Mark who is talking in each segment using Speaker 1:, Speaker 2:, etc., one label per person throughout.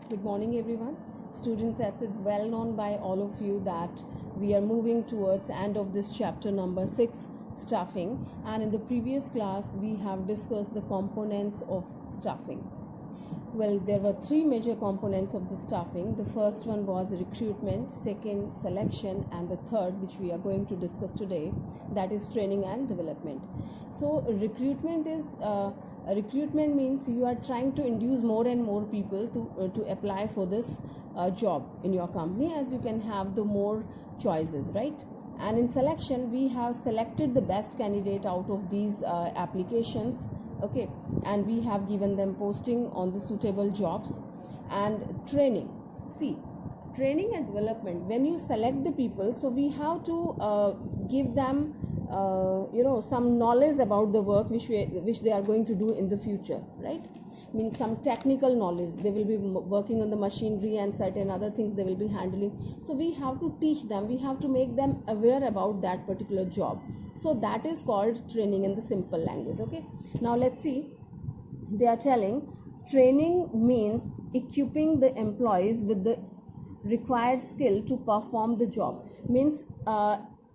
Speaker 1: Good morning, everyone. Students, it's well known by all of you that we are moving towards end of this chapter number 6, staffing. And in the previous class, we have discussed the components of staffing. Well, there were three major components of the staffing. The first one was recruitment, second selection, and the third, which we are going to discuss today, that is training and development. So recruitment means you are trying to induce more and more people to apply for this job in your company, as you can have the more choices, right? And in selection, we have selected the best candidate out of these applications, okay, and we have given them posting on the suitable jobs. And training, see, training and development, when you select the people, so we have to give them some knowledge about the work which they are going to do in the future, right? Means some technical knowledge, they will be working on the machinery and certain other things they will be handling. So we have to teach them, we have to make them aware about that particular job. So that is called training in the simple language. Okay, now let's see. They are telling training means equipping the employees with the required skill to perform the job. Means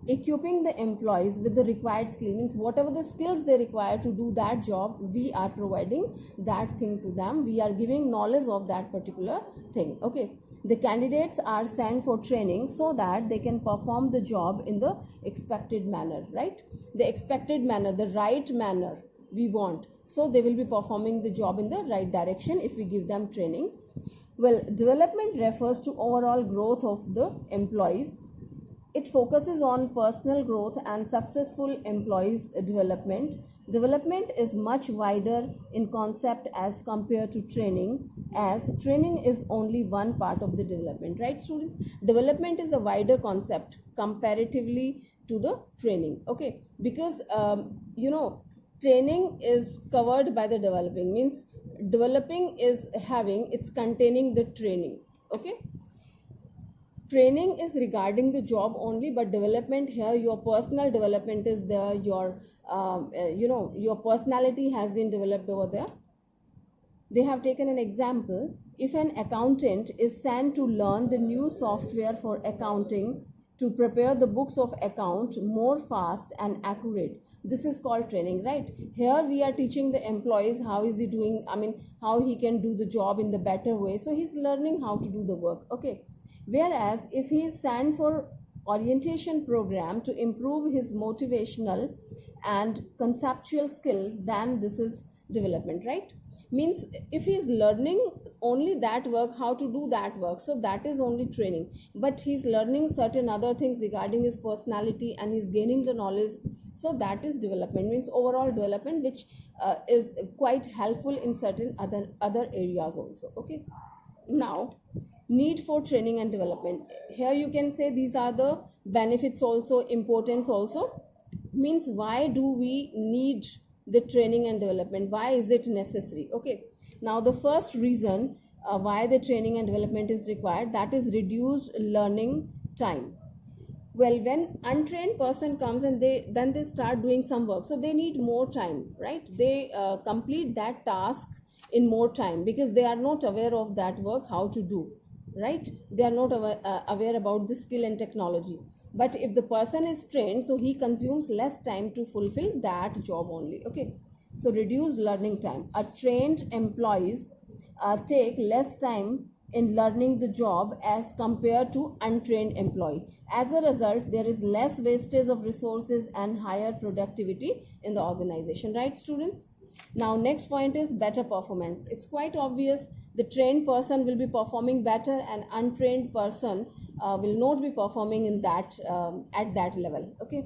Speaker 1: equipping the employees with the required skill, means whatever the skills they require to do that job, we are providing that thing to them, we are giving knowledge of that particular thing. Okay, the candidates are sent for training so that they can perform the job in the expected manner, right? The expected manner, the right manner we want, so they will be performing the job in the right direction if we give them training. Well, development refers to overall growth of the employees. It focuses on personal growth and successful employees development. Development is much wider in concept as compared to training, as training is only one part of the development, right students? Development is a wider concept comparatively to the training, okay? Because training is covered by the developing, means developing is having, it's containing the training, okay? Training is regarding the job only, but development here, your personal development is there, your personality has been developed over there. They have taken an example. If an accountant is sent to learn the new software for accounting to prepare the books of account more fast and accurate, this is called training, right? Here we are teaching the employees how is he doing, how he can do the job in the better way, so he's learning how to do the work, okay? Whereas if he is sent for orientation program to improve his motivational and conceptual skills, then this is development, right? Means if he is learning only that work, how to do that work, so that is only training. But he's learning certain other things regarding his personality and he's gaining the knowledge, so that is development, means overall development, which is quite helpful in certain other areas also, okay? Now, need for training and development, here you can say these are the benefits also, importance also. Means why do we need the training and development, why is it necessary? Okay, now the first reason why the training and development is required, that is reduced learning time. Well, when untrained person comes and they start doing some work, so they need more time, right? They complete that task in more time because they are not aware of that work how to do, right? They are not aware about the skill and technology. But if the person is trained, so he consumes less time to fulfill that job only, okay? So reduced learning time, a trained employees take less time in learning the job as compared to untrained employee. As a result, there is less wastage of resources and higher productivity in the organization, right students? Now next point is better performance. It's quite obvious, the trained person will be performing better and untrained person will not be performing in that at that level, okay?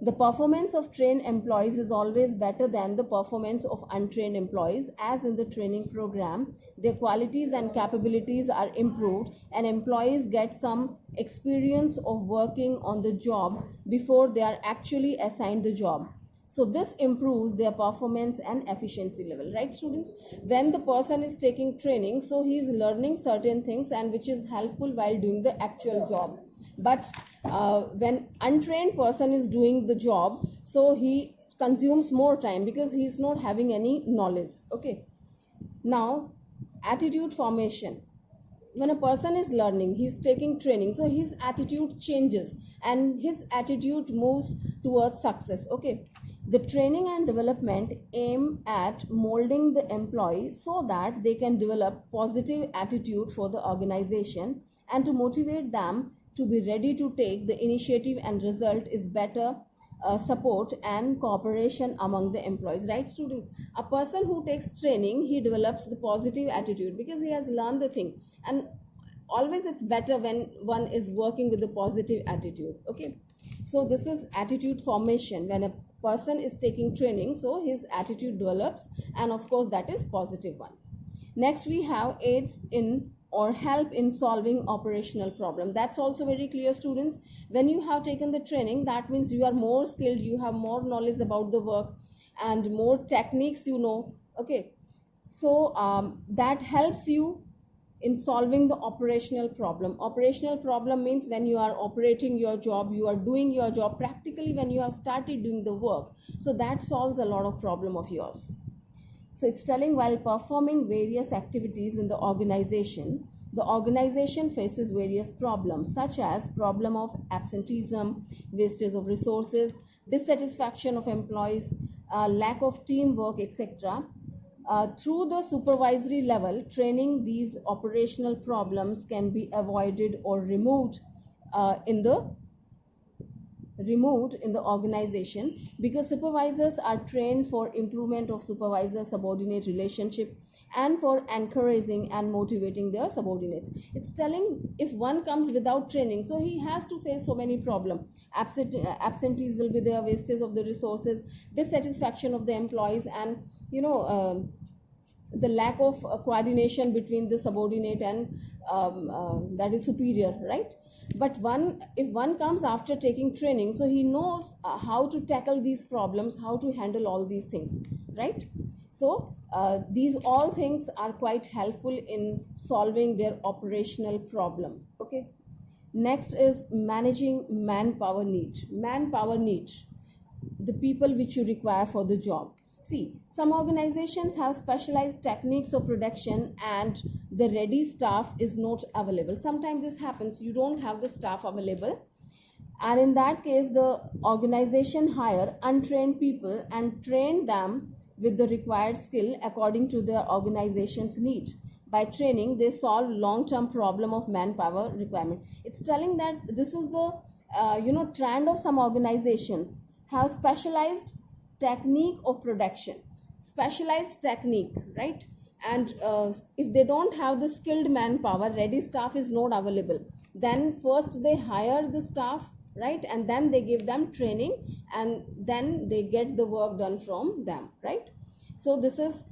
Speaker 1: The performance of trained employees is always better than the performance of untrained employees, as in the training program their qualities and capabilities are improved and employees get some experience of working on the job before they are actually assigned the job. So this improves their performance and efficiency level, right students? When the person is taking training, so he is learning certain things and which is helpful while doing the actual job. But when untrained person is doing the job, so he consumes more time because he is not having any knowledge, okay? Now attitude formation, when a person is learning, he's taking training, so his attitude changes and his attitude moves towards success. Okay, the training and development aim at molding the employee so that they can develop positive attitude for the organization, and to motivate them to be ready to take the initiative, and result is better support and cooperation among the employees. Right, students? A person who takes training, he develops the positive attitude because he has learned the thing, and always it's better when one is working with the positive attitude. Okay, so this is attitude formation. When a person is taking training, so his attitude develops, and of course that is positive one. Next we have aids in or help in solving operational problem. That's also very clear, students. When you have taken the training, that means you are more skilled, you have more knowledge about the work and more techniques, you know. Okay, so that helps you in solving the operational problem. Operational problem means when you are operating your job, you are doing your job practically, when you have started doing the work, so that solves a lot of problem of yours. So it's telling while performing various activities in the organization faces various problems such as problem of absenteeism, wastage of resources, dissatisfaction of employees, lack of teamwork, etc. Through the supervisory level training, these operational problems can be avoided or removed in the organization, because supervisors are trained for improvement of supervisor subordinate relationship and for encouraging and motivating their subordinates. It's telling if one comes without training, so he has to face so many problems. Absentees will be there, wastage of the resources, dissatisfaction of the employees, and the lack of coordination between the subordinate and that is superior, right? But if one comes after taking training, so he knows how to tackle these problems, how to handle all these things, right? So these all things are quite helpful in solving their operational problem. Okay, next is managing manpower need. The people which you require for the job. See, some organizations have specialized techniques of production and the ready staff is not available. Sometimes this happens, you don't have the staff available, and in that case the organization hire untrained people and train them with the required skill according to their organization's need. By training, they solve long-term problem of manpower requirement. It's telling that this is the trend of some organizations have specialized technique of production, specialized technique, right? And if they don't have the skilled manpower, ready staff is not available, then first they hire the staff, right? And then they give them training, and then they get the work done from them, right? So this is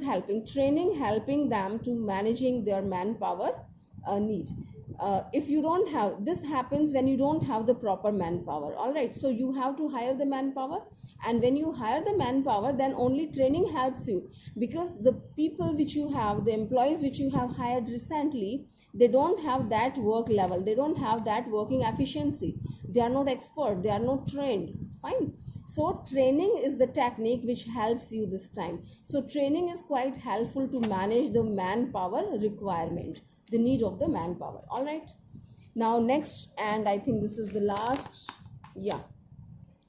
Speaker 1: helping training, helping them to managing their manpower need. If you don't have, this happens when you don't have the proper manpower, all right? So you have to hire the manpower, and when you hire the manpower, then only training helps you, because the people which you have, the employees which you have hired recently, they don't have that work level, they don't have that working efficiency, they are not expert, they are not trained. Fine. So training is the technique which helps you this time. So training is quite helpful to manage the manpower requirement, the need of the manpower. All right. Now next, and I think this is the last, yeah,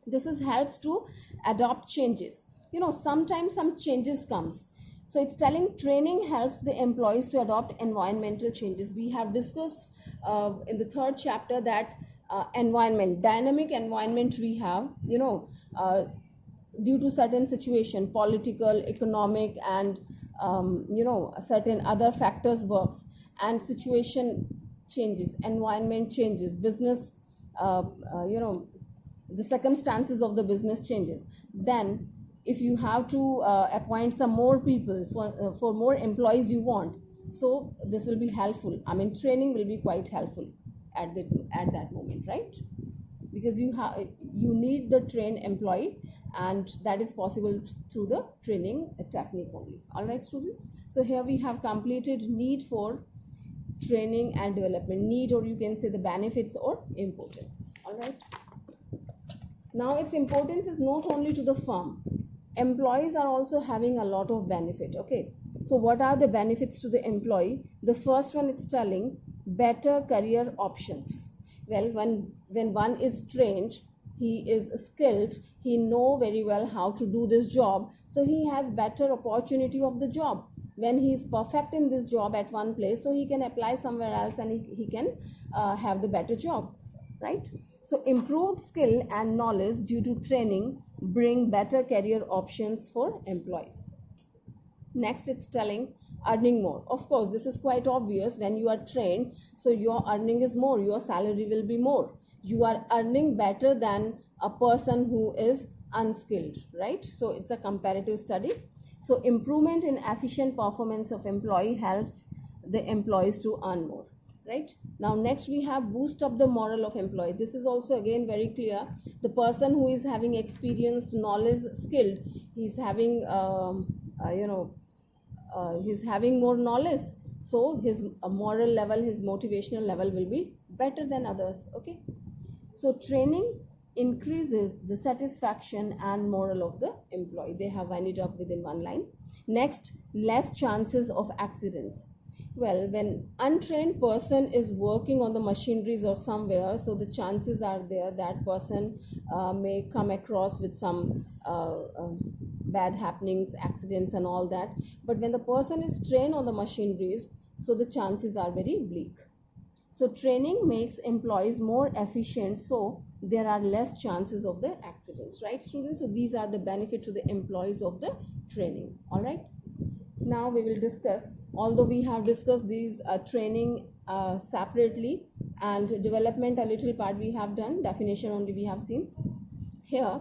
Speaker 1: this is helps to adopt changes. Sometimes some changes comes. So it's telling training helps the employees to adopt environmental changes. We have discussed in the third chapter that environment, dynamic environment we have, due to certain situation, political, economic, and certain other factors works, and situation changes, environment changes, business, the circumstances of the business changes. Then if you have to appoint some more people for more employees you want, so this will be helpful. I mean, training will be quite helpful at that moment, right? Because you need the trained employee, and that is possible through the training technique only. All right, students. So here we have completed need for training and development. Need, or you can say the benefits or importance. All right. Now its importance is not only to the firm. Employees are also having a lot of benefit. Okay. So what are the benefits to the employee? The first one, it's telling better career options. Well, when one is trained, he is skilled, he know very well how to do this job, so he has better opportunity of the job. When he is perfect in this job at one place, so he can apply somewhere else and he can have the better job, right? So improved skill and knowledge due to training bring better career options for employees. Next, it's telling earning more. Of course, this is quite obvious. When you are trained, so your earning is more, your salary will be more, you are earning better than a person who is unskilled, right? So it's a comparative study. So improvement in efficient performance of employee helps the employees to earn more, right? Now next we have boost up the morale of employee. This is also again very clear. The person who is having experienced, knowledge, skilled, he's having he's having more knowledge, so his moral level, his motivational level will be better than others. Okay, so training increases the satisfaction and moral of the employee. They have wound it up within one line. Next, less chances of accidents. Well, when untrained person is working on the machineries or somewhere, so the chances are there that person may come across with some bad happenings, accidents and all that. But when the person is trained on the machineries, so the chances are very bleak. So training makes employees more efficient, so there are less chances of the accidents, right students? So these are the benefit to the employees of the training. All right, now we will discuss, although we have discussed these training separately, and development a little part we have done, definition only we have seen here.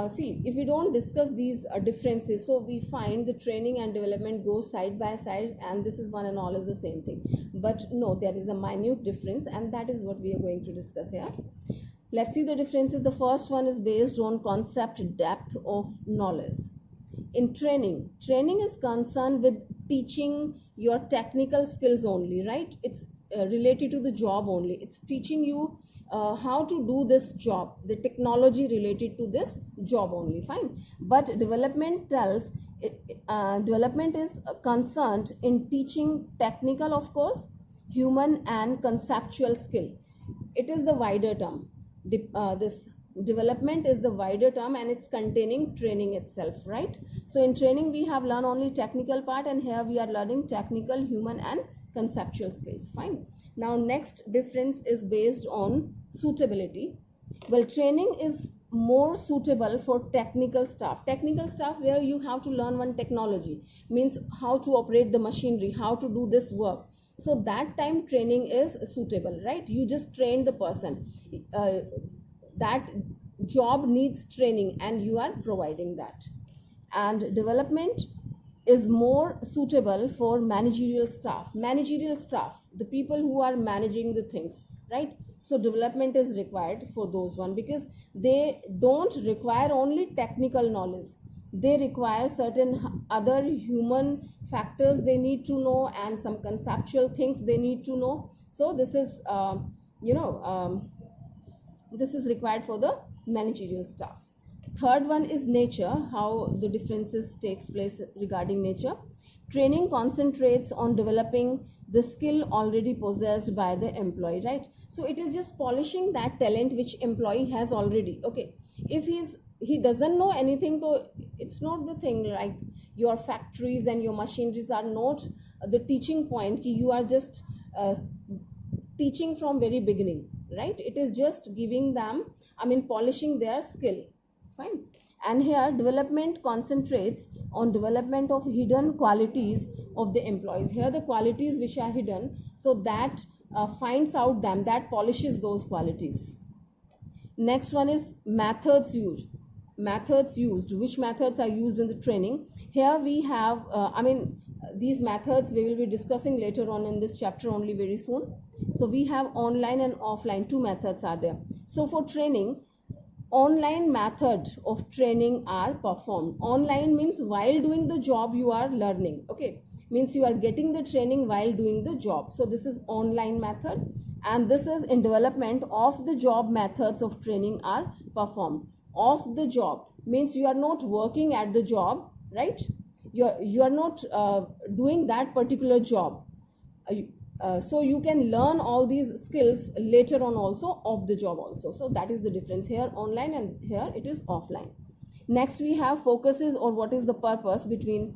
Speaker 1: See, if we don't discuss these differences, so we find the training and development go side by side and this is one and all is the same thing. But no, there is a minute difference, and that is what we are going to discuss here. Let's see the differences. The first one is based on concept depth of knowledge. In training is concerned with teaching your technical skills only, right? It's related to the job only. It's teaching you how to do this job, the technology related to this job only, fine. But development is concerned in teaching technical, of course, human and conceptual skill. It is the wider term. This development is the wider term and it's containing training itself, right? So in training we have learned only technical part, and here we are learning technical, human and conceptual skills, fine. Now next difference is based on suitability. Well, training is more suitable for technical staff where you have to learn one technology, means how to operate the machinery, how to do this work. So that time training is suitable, right? You just train the person, that job needs training and you are providing that. And development is more suitable for managerial staff, the people who are managing the things, right? So development is required for those one, because they don't require only technical knowledge, they require certain other human factors they need to know and some conceptual things they need to know. So this is this is required for the managerial staff. Third one is nature, how the differences takes place regarding nature. Training concentrates on developing the skill already possessed by the employee, right? So it is just polishing that talent which employee has already. Okay, if he doesn't know anything, so it's not the thing. Like your factories and your machineries are not the teaching point, you are just teaching from very beginning, right? It is just giving them, polishing their skill, fine. And here development concentrates on development of hidden qualities of the employees. Here the qualities which are hidden, so that finds out them, that polishes those qualities. Next one is methods used. Which methods are used in the training? Here we have these methods we will be discussing later on in this chapter only very soon. So we have online and offline, two methods are there. So for training, online method of training are performed. Online means while doing the job you are learning, okay, means you are getting the training while doing the job. So this is online method, and this is in development of the job. Methods of training are performed off the job, means you are not working at the job, right? you are not doing that particular job. So you can learn all these skills later on also of the job also. So that is the difference here, online, and here it is offline. Next we have focuses, or what is the purpose between,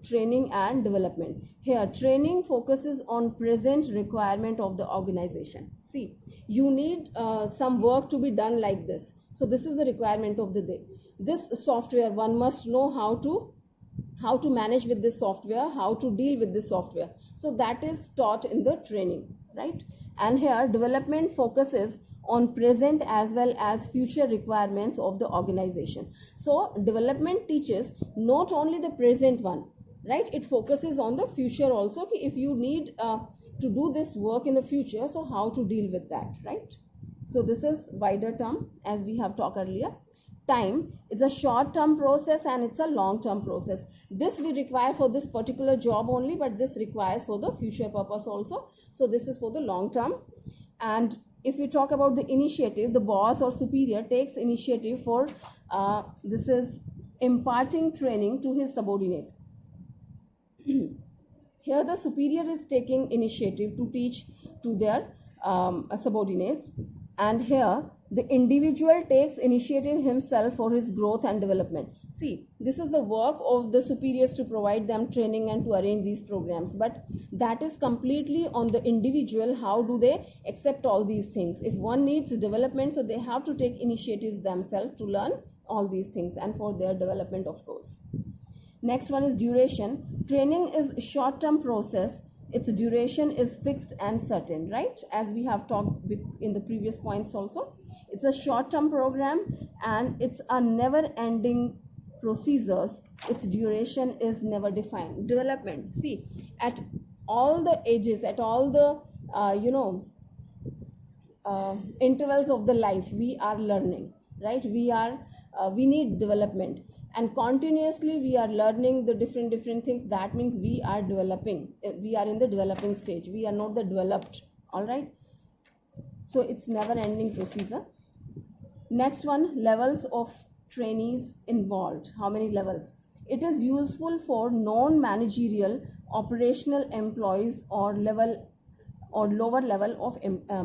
Speaker 1: training and development. Here training focuses on present requirement of the organization. See, you need some work to be done like this, so this is the requirement of the day. This software, one must know how to manage with this software, how to deal with this software. So that is taught in the training, right? And here development focuses on present as well as future requirements of the organization. So development teaches not only the present one, right? It focuses on the future also. If you need to do this work in the future, so how to deal with that, right? So this is wider term, as we have talked earlier. Time, it's a short term process and it's a long term process. This we require for this particular job only, but this requires for the future purpose also. So this is for the long term. And if we talk about the initiative, the boss or superior takes initiative for this is imparting training to his subordinates. Here the superior is taking initiative to teach to their subordinates, and here the individual takes initiative himself for his growth and development. See, this is the work of the superiors to provide them training and to arrange these programs, but that is completely on the individual. How do they accept all these things? If one needs development, so they have to take initiatives themselves to learn all these things and for their development, of course. Next one is duration. Training is short term process. Its duration is fixed and certain, right? As we have talked in the previous points also. It's a short term program and it's a never ending procedures. Its duration is never defined. Development, see, at all the ages, at all the intervals of the life, we are learning, right? We need development, and continuously we are learning the different things. That means we are developing. We are in the developing stage. We are not the developed. All right, so it's never ending procedure. Next one, levels of trainees involved. How many levels? It is useful for non-managerial operational employees or lower level of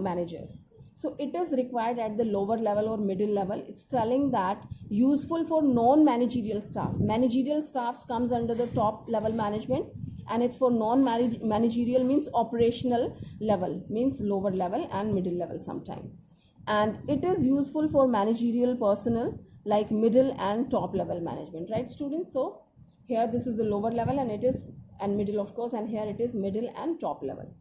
Speaker 1: managers. So it is required at the lower level or middle level. It's telling that useful for non-managerial staff. Managerial staffs comes under the top level management, and it's for non-managerial means operational level, means lower level and middle level sometime. And it is useful for managerial personnel like middle and top level management, right students? So here this is the lower level and middle, of course, and here it is middle and top level.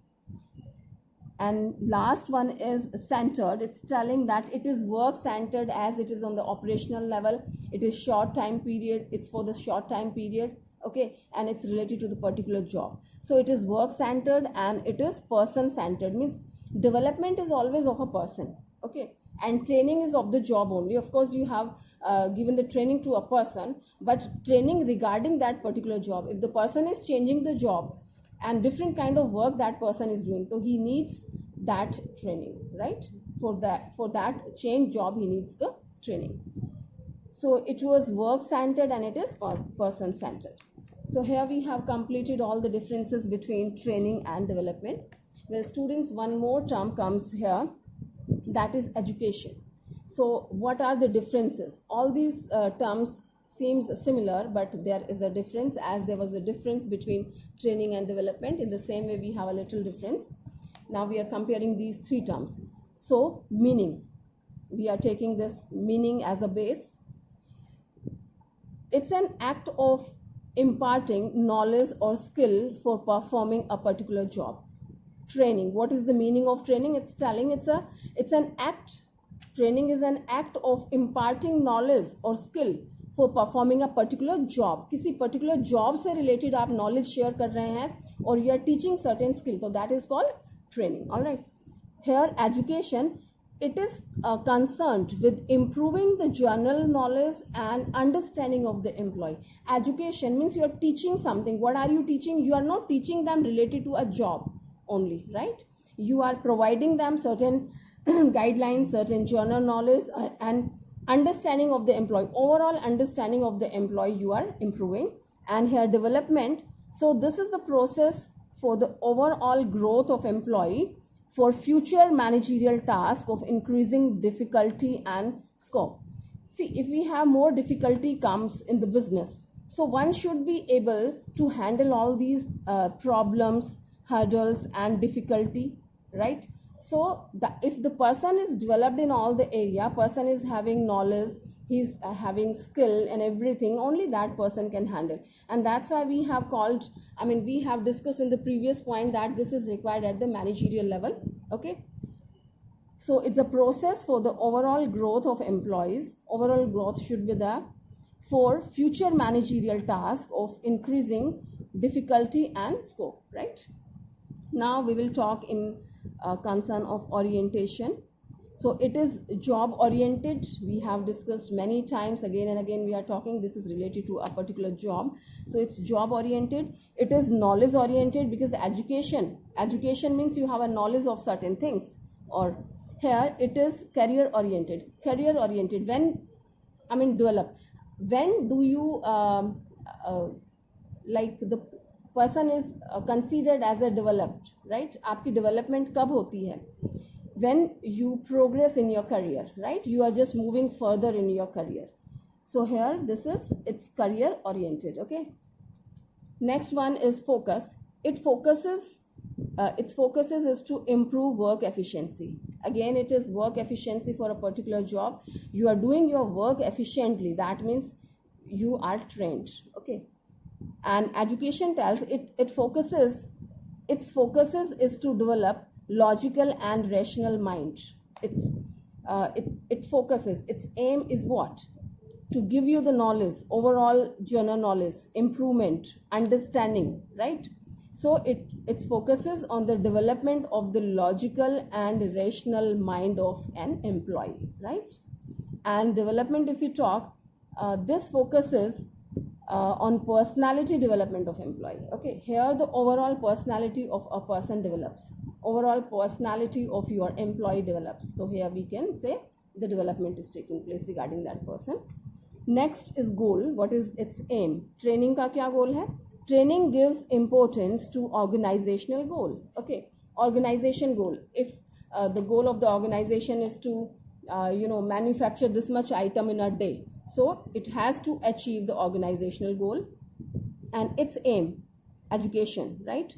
Speaker 1: And last one is centered. It's telling that it is work centered, as it is on the operational level. It is short time period. It's for the short time period, okay, and it's related to the particular job. So it is work centered and it is person centered, means development is always of a person, okay, and training is of the job only. Of course you have given the training to a person, but training regarding that particular job. If the person is changing the job and different kind of work that person is doing, so he needs that training, right? For that change job, he needs the training. So it was work centered and it is person centered. So here we have completed all the differences between training and development. Well students, one more term comes here, that is education. So what are the differences? All these terms seems similar, but there is a difference, as there was a difference between training and development. In the same way we have a little difference. Now we are comparing these three terms. So meaning, we are taking this meaning as a base. It's an act of imparting knowledge or skill for performing a particular job. Training, what is the meaning of training? It's telling it's an act. Training is an act of imparting knowledge or skill for performing a particular job. किसी particular job से related आप knowledge share कर रहे हैं और you are teaching certain skill, so that is called training. All right. Here education, it is concerned with improving the general knowledge and understanding of the employee. Education means you are teaching something. What are you teaching? You are not teaching them related to a job only, right? You are providing them certain guidelines, certain general knowledge and understanding of the employee. Overall understanding of the employee you are improving, And here development, so this is the process for the overall growth of employee for future managerial task of increasing difficulty and scope. See, if we have more difficulty comes in the business, so one should be able to handle all these problems, hurdles and difficulty, right? So if the person is developed in all the area, person is having knowledge, he's having skill and everything, only that person can handle. And that's why we have called, we have discussed in the previous point that this is required at the managerial level. Okay, so it's a process for the overall growth of employees. Overall growth should be there for future managerial task of increasing difficulty and scope, right? Now we will talk in concern of orientation. So it is job oriented. We have discussed many times, again and again we are talking, this is related to a particular job. So it's job oriented. It is knowledge oriented, because education means you have a knowledge of certain things. Or here it is career oriented. When develop, when do you like the person is considered as a developed, right? आपकी development कब होती है? When you progress in your career, right? You are just moving further in your career. So here it's career oriented. Okay, next one is focus. Its focuses is to improve work efficiency. Again, it is work efficiency for a particular job. You are doing your work efficiently, that means you are trained. Okay, and education tells its focuses is to develop logical and rational mind. It focuses, its aim is what? To give you the knowledge, overall general knowledge, improvement, understanding, right? So it focuses on the development of the logical and rational mind of an employee, right? And development, if you talk, this focuses on personality development of employee. Okay, here the overall personality of a person develops, overall personality of your employee develops. So here we can say the development is taking place regarding that person. Next is goal. What is its aim? Training का क्या goal है? Training gives importance to organizational goal. Okay, organization goal. If the goal of the organization is to manufacture this much item in a day, so it has to achieve the organizational goal. And its aim, education, right?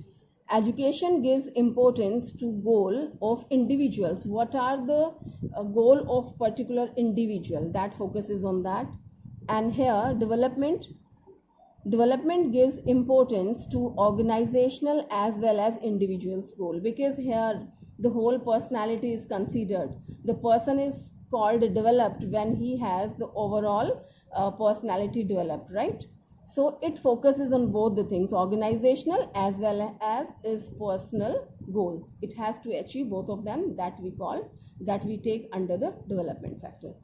Speaker 1: Education gives importance to goal of individuals. What are the goal of particular individual? That focuses on that. And here development gives importance to organizational as well as individual's goal, because here the whole personality is considered. The person is called developed when he has the overall personality developed, right? So it focuses on both the things, organizational as well as is personal goals. It has to achieve both of them, that we take under the development factor.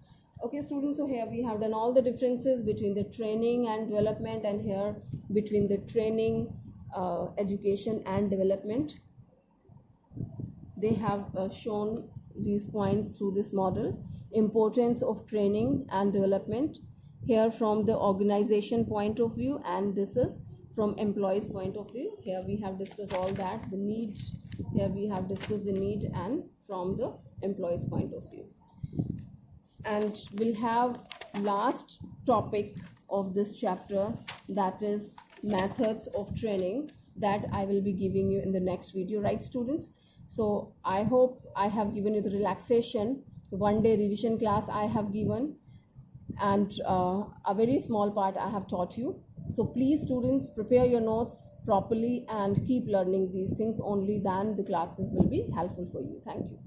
Speaker 1: Okay students, so here we have done all the differences between the training and development, and here between the training, education and development. They have shown these points through this model. Importance of training and development, here from the organization point of view, and this is from employees point of view. Here we have discussed all that, the need, here we have discussed the need and from the employees point of view. And we'll have last topic of this chapter, that is methods of training, that I will be giving you in the next video, right students? So I hope I have given you the relaxation. One day revision class I have given, and a very small part I have taught you. So please students, prepare your notes properly and keep learning these things, only then the classes will be helpful for you. Thank you.